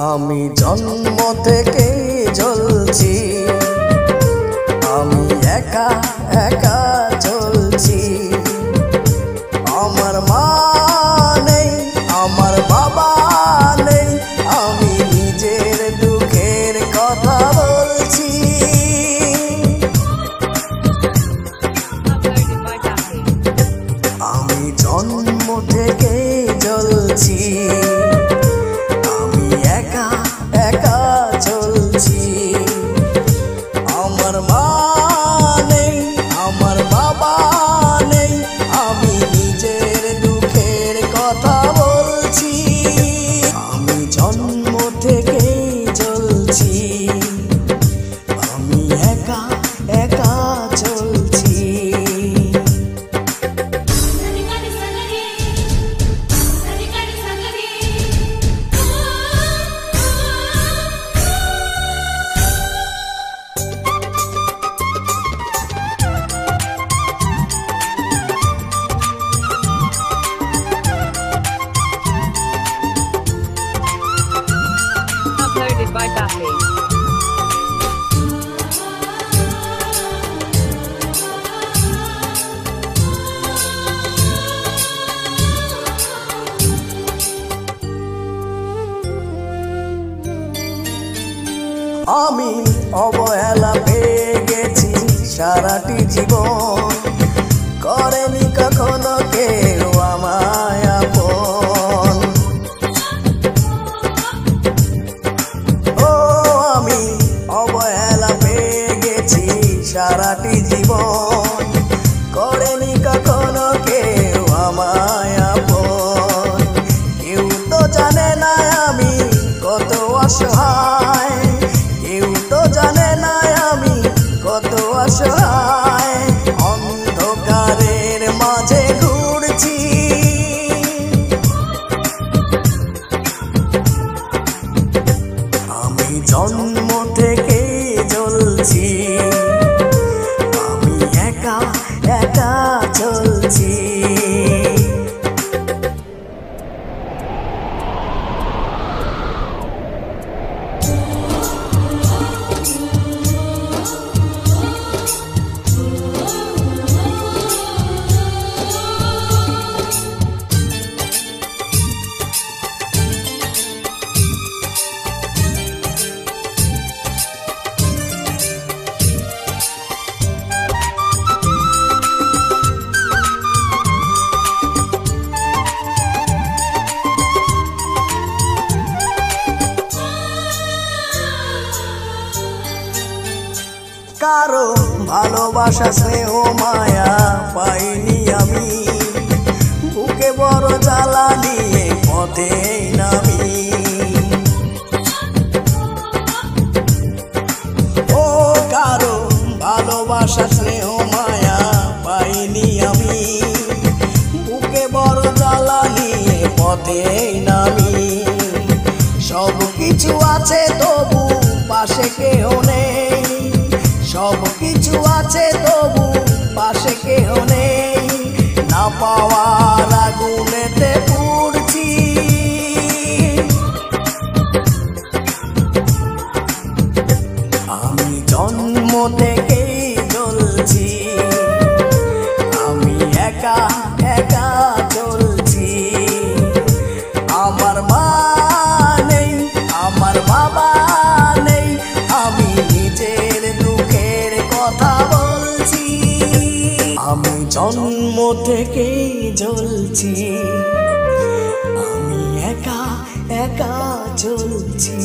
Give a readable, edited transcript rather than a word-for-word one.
আমি জন্ম থেকে জ্বলছি, আমি একা একা চলছি। আমার মা নেই, আমার বাবা নেই, আমি নিজের দুঃখের কথা বলছি। আমি জন্ম থেকে জ্বলছি, আমি একা একা চলছি। আমার মা নেই, আমার বাবা নেই, আমি নিজের দুঃখের কথা বলছি। আমি জন্ম থেকে জ্বলছি, আমি একা একা চলছি। Uploaded by Batley. আমি অবহেলা পেয়ে গেছি সারাটি জীবন, করেনি কখনো কেউ আমায় আপন। ও আমি অবহেলা পেয়ে গেছি সারাটি জীবন, করেনি কখনো কেউ আমায় আপন। কেউ তো জানে না আমি কত অসহায়, কেউ তো জানে না আমি কত অসহায়। অন্ধকারের মাঝে ঘুরছি, আমি জন্ম থেকে জ্বলছি, আমি একা একা চলছি। কারো ভালোবাসা স্নেহ মায়া পাইনি আমি, বুকে বড় জ্বালা নিয়ে পথে নামি। ও কারো ভালোবাসা স্নেহ মায়া পাইনি আমি, বুকে বড় জ্বালা নিয়ে পথে নামি। সব কিছু আছে তবু পাশে কেউ নেই, সব কিছু আছে তবু পাশে কেউ নেই। না পাওয়ার আগুনেতে পুড়ছি, আমি জন্ম থেকে জ্বলছি, আমি একা একা চলছি। আমার মা নেই, আমার বাবা নেই, আমি নিজের দুঃখের কথা বলছি। আমি জন্ম থেকে জ্বলছি, আমি একা একা চলছি।